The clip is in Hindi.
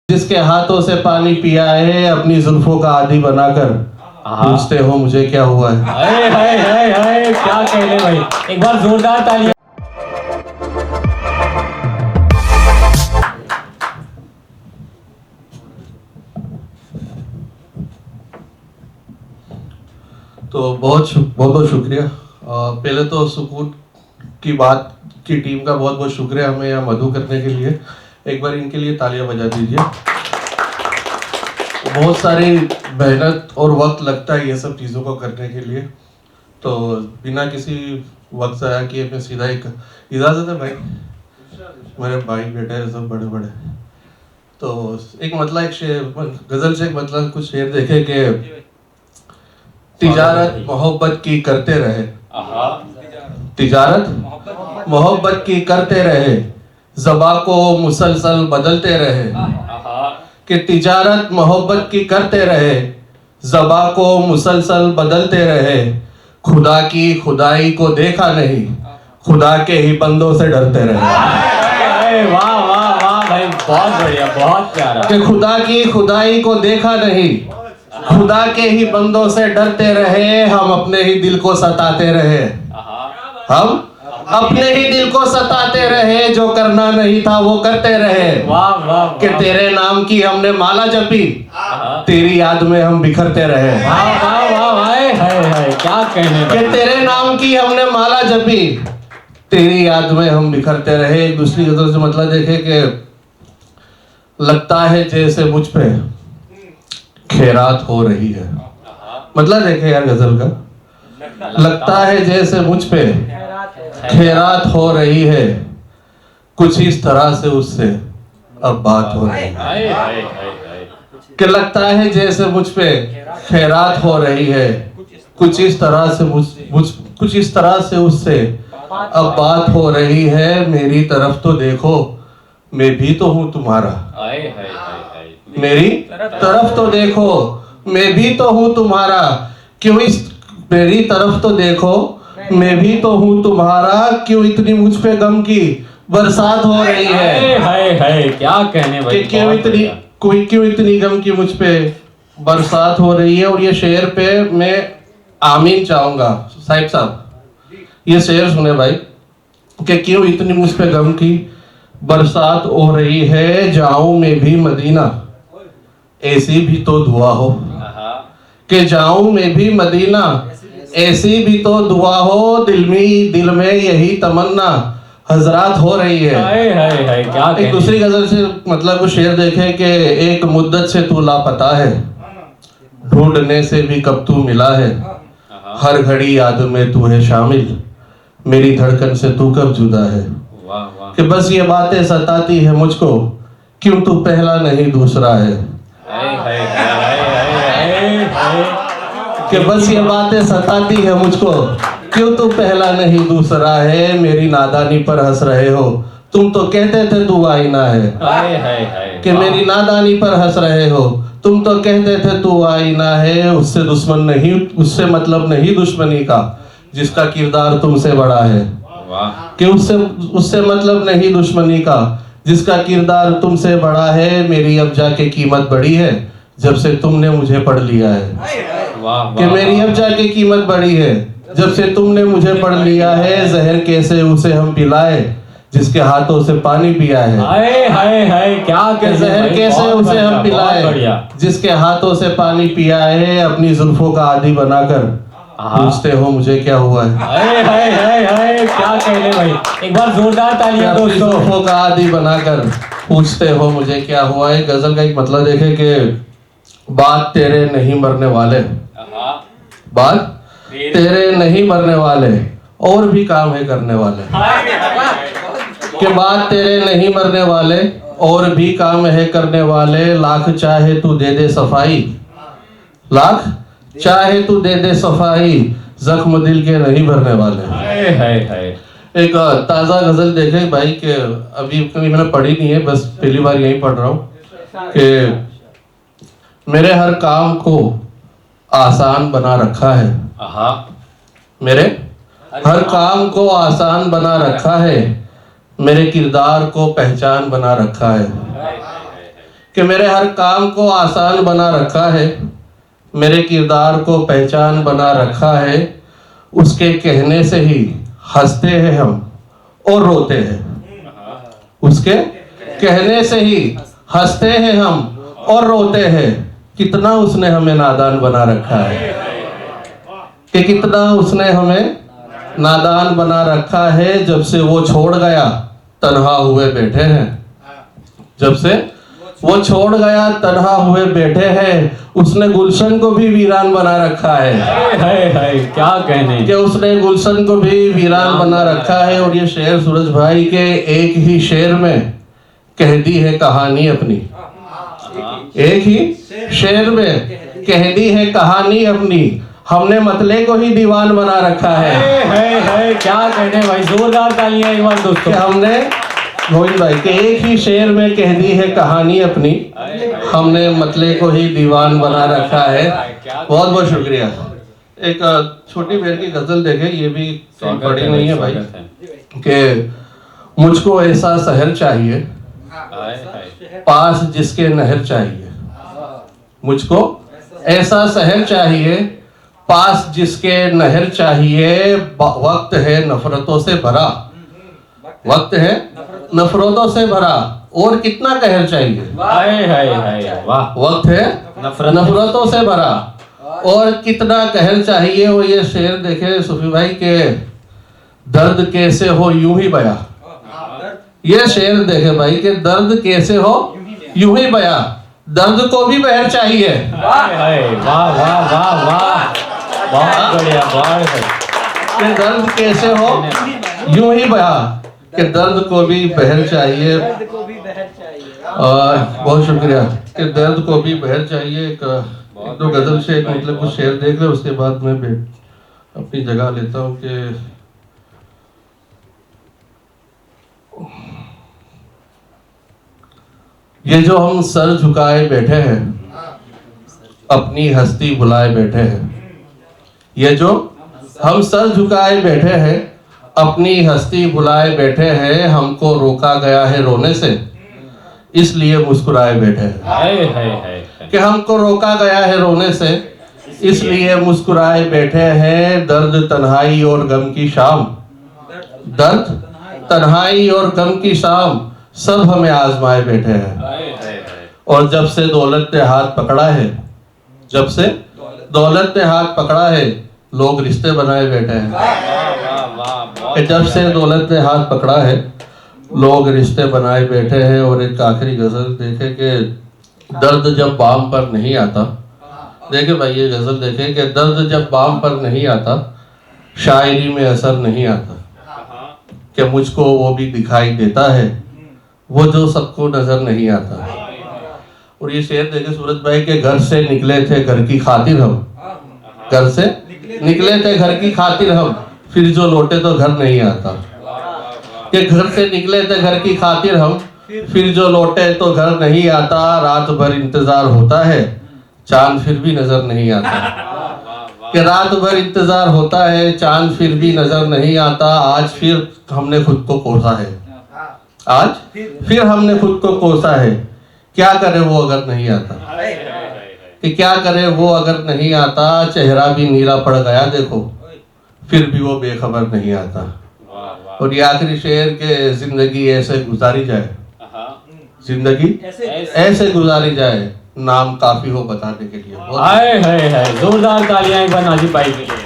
जिसके हाथों से पानी पिया है अपनी जुल्फों का आदी बनाकर, पूछते हो मुझे क्या हुआ है। हाय हाय हाय हाय, क्या कहने भाई, एक बार जोरदार तालियां। तो बहुत बहुत शुक्रिया। पहले तो सुकून की बात की टीम का बहुत बहुत शुक्रिया हमें यहाँ मधु करने के लिए। एक बार इनके लिए तालियां बजा दीजिए। बहुत सारी मेहनत और वक्त लगता है ये सब चीज़ों को करने के लिए, तो बिना किसी वक्त ज़ाया किए मैं सीधा एक इजाज़त है भाई, मेरे भाई बेटे हैं सब बड़े बड़े। तो एक मतलब एक शेर गज़ल से एक मतलब कुछ शेर देखे कि तिजारत मोहब्बत की करते रहे, तिजारत मोहब्बत की करते रहे, ज़बा को मुसलसल बदलते रहे। कि तिजारत मोहब्बत की करते रहे, ज़बा को मुसलसल बदलते रहे। खुदा की खुदाई को देखा नहीं, खुदा के ही बंदों से डरते रहे। वाह वाह वाह भाई, बहुत बढ़िया, बहुत प्यारा। कि खुदा की खुदाई को देखा नहीं, खुदा के ही बंदों से डरते रहे। हम अपने ही दिल को सताते रहे, हम अपने ही दिल को सताते रहे। जो करना नहीं था वो करते रहे। वाह वाह, कि तेरे नाम की हमने माला जपी, तेरी याद में हम बिखरते रहे। वाह वाह वाह, हाय हाय हाय, क्या कहने कि तेरे नाम की हमने माला जपी, तेरी याद में हम बिखरते रहे। एक दूसरी गजल से मतलब देखे कि लगता है जैसे मुझ पे खैरात हो रही है। मतलब देखे यार गजल का, लगता है जैसे मुझ पे खैरात हो रही है, कुछ इस तरह से उससे अब बात हो रही है। कि लगता है जैसे मुझ पे खैरात हो रही है, कुछ इस तरह से कुछ इस तरह से उससे अब बात हो रही है। मेरी तरफ तो देखो, मैं भी तो हूँ तुम्हारा। मेरी तरफ तो देखो, मैं भी तो हूँ तुम्हारा। क्यों इस मेरी तरफ तो देखो, मैं भी तो हूँ तुम्हारा। क्यों इतनी मुझ पे गम की बरसात हो रही है। हाय हाय, क्या कहने भाई, क्यों इतनी गम की मुझ पे बरसात हो रही है। और ये शेर पे मैं आमीन चाहूंगा साहब, ये शेर सुने भाई कि क्यों इतनी मुझ पे गम की बरसात हो रही है। जाऊं मैं भी मदीना, ऐसी भी तो दुआ हो। कि जाऊं मैं भी मदीना, ऐसी भी तो दुआ हो। दिल में यही तमन्ना हजरात हो रही है। हाय हाय हाय, क्या एक दूसरी गजल से मतलब वो शेर देखे कि एक मुद्दत से तू लापता है, ढूंढने से भी कब तू मिला है। हर घड़ी याद में तू है शामिल, मेरी धड़कन से तू कब जुदा है। कि बस ये बातें सताती है मुझको, क्यों तू पहला नहीं दूसरा है। कि बस ये बातें सताती है मुझको, क्यों तू पहला नहीं दूसरा है। मेरी नादानी पर हंस रहे हो, तुम तो कहते थे तू आईना है। कि मेरी नादानी पर हंस रहे हो, तुम तो कहते थे तू आईना है। उससे दुश्मन नहीं, उससे मतलब नहीं दुश्मनी का, जिसका किरदार तुमसे बड़ा है। कि उससे मतलब नहीं दुश्मनी का, जिसका किरदार तुमसे बड़ा है। मेरी अब जाके कीमत बढ़ी है, जब से तुमने मुझे पढ़ लिया है। कि मेरी अब जाके कीमत बढ़ी है, जब से तुमने मुझे पढ़ लिया है। जहर कैसे उसे हम पिलाए, जिसके हाथों से पानी पिया है। हाय हाय हाय, क्या जहर कैसे उसे हम पिलाए, जिसके हाथों से पानी पिया है। अपनी जुल्फों का आदी बनाकर, पूछते हो मुझे क्या हुआ है। हाय हाय हाय हाय, क्या कहने भाई, एक बार जोरदार तालियां दोस्तों। जुल्फों का आदी बनाकर पूछते हो मुझे क्या हुआ है। गजल का एक मतलब देखे कि बात तेरे नहीं मरने वाले, बात तेरे नहीं मरने वाले, और भी काम है करने वाले। कि बात तेरे नहीं मरने वाले, और भी काम है करने वाले। लाख चाहे तू दे दे सफाई, लाख चाहे तू दे दे सफाई, जख्म दिल के नहीं भरने वाले। एक ताजा गजल देखे भाई के अभी कभी मैंने पढ़ी नहीं है, बस पहली बार यही पढ़ रहा हूँ कि मेरे हर काम को आसान बना रखा है। मेरे हर काम को आसान बना रखा है, मेरे किरदार को पहचान बना रखा है। कि मेरे हर काम को आसान बना रखा है, मेरे किरदार को पहचान बना रखा है, उसके कहने से ही हंसते हैं हम और रोते हैं। उसके कहने से ही हंसते हैं हम और रोते हैं। कितना उसने हमें नादान बना रखा है, कि कितना उसने हमें नादान बना रखा है। जब से वो छोड़ गया तन्हा हुए बैठे हैं, जब से वो छोड़ गया तन्हा हुए बैठे हैं। उसने गुलशन को भी वीरान बना रखा है। हाय क्या कहने, कि उसने गुलशन को भी वीरान बना रखा है। और ये शेर सूरज भाई के एक ही शेर में कह दी है कहानी अपनी, एक ही शेर में कह दी है कहानी अपनी। हमने मतले को ही दीवान बना रखा है। क्या कहने भाई, जोरदार तालियां एक बार दोस्तों। हमने गोविंद भाई के एक ही शेर में कह दी है कहानी अपनी, हमने मतले को ही दीवान बना रखा है। बहुत बहुत शुक्रिया। एक छोटी बेर की गजल देखे, ये भी बड़ी नहीं है भाई, कि मुझको ऐसा शहर चाहिए पास जिसके नहर चाहिए। मुझको ऐसा शहर चाहिए पास जिसके नहर चाहिए। वक्त है नफरतों से भरा, वक्त है नफरतों से भरा, और कितना कहर चाहिए। वाह, वक्त है नफरतों से भरा और कितना कहर चाहिए। वो ये शेर देखे सूफी भाई के, दर्द कैसे हो यूं ही बया। ये शेर देखे भाई के, दर्द कैसे हो यूं ही बया, दर्द को भी बहर चाहिए। वाह वाह वाह वाह, बहुत बढ़िया, बहुत कि दर्द कैसे हो यूं ही बया, कि दर्द को भी बहर चाहिए। बहुत शुक्रिया। कि दर्द को भी बहर चाहिए। एक दो गजल से एक मतलब कुछ शेर देख ले, उसके बाद मैं अपनी जगह लेता हूँ। कि ये जो हम सर झुकाए बैठे हैं, अपनी हस्ती बुलाए बैठे हैं। ये जो हम सर झुकाए बैठे हैं, अपनी हस्ती बुलाए बैठे हैं। हमको रोका गया है रोने से, इसलिए मुस्कुराए बैठे हैं। कि हमको रोका गया है रोने से, इसलिए मुस्कुराए बैठे हैं। दर्द तन्हाई और गम की शाम, दर्द तन्हाई और गम की शाम, सब हमें आजमाए बैठे हैं। और जब से दौलत ने हाथ पकड़ा है, जब से दौलत ने हाथ पकड़ा है, लोग रिश्ते बनाए बैठे हैं। जब से दौलत ने हाथ पकड़ा है, लोग रिश्ते बनाए बैठे हैं। और एक आखिरी गजल देखे कि दर्द जब बाम पर नहीं आता। देखे भाई ये गजल देखे कि दर्द जब बाम पर नहीं आता, शायरी में असर नहीं आता। कि मुझको वो भी दिखाई देता है, वो जो सबको नजर नहीं आता। और ये शेर देखे सूरज भाई के, घर से निकले थे घर की खातिर हम, घर से निकले थे घर की खातिर हम, फिर जो लौटे तो घर नहीं आता। कि घर से निकले थे घर की खातिर हम, फिर जो लौटे तो घर नहीं आता। रात भर इंतजार होता है, चांद फिर भी नजर नहीं आता। कि रात भर इंतजार होता है, चांद फिर भी नजर नहीं आता। आज फिर हमने खुद को कोसा है, आज फिर हमने खुद को कोसा है। क्या करे वो अगर नहीं आता, कि क्या करे वो अगर नहीं आता। चेहरा भी नीला पड़ गया देखो, फिर भी वो बेखबर नहीं आता। और ये आखिरी शेर के, जिंदगी ऐसे गुजारी जाए, जिंदगी ऐसे गुजारी जाए, नाम काफी हो बताने के लिए। जोरदार तालियां एक बार नाजिब भाई के लिए।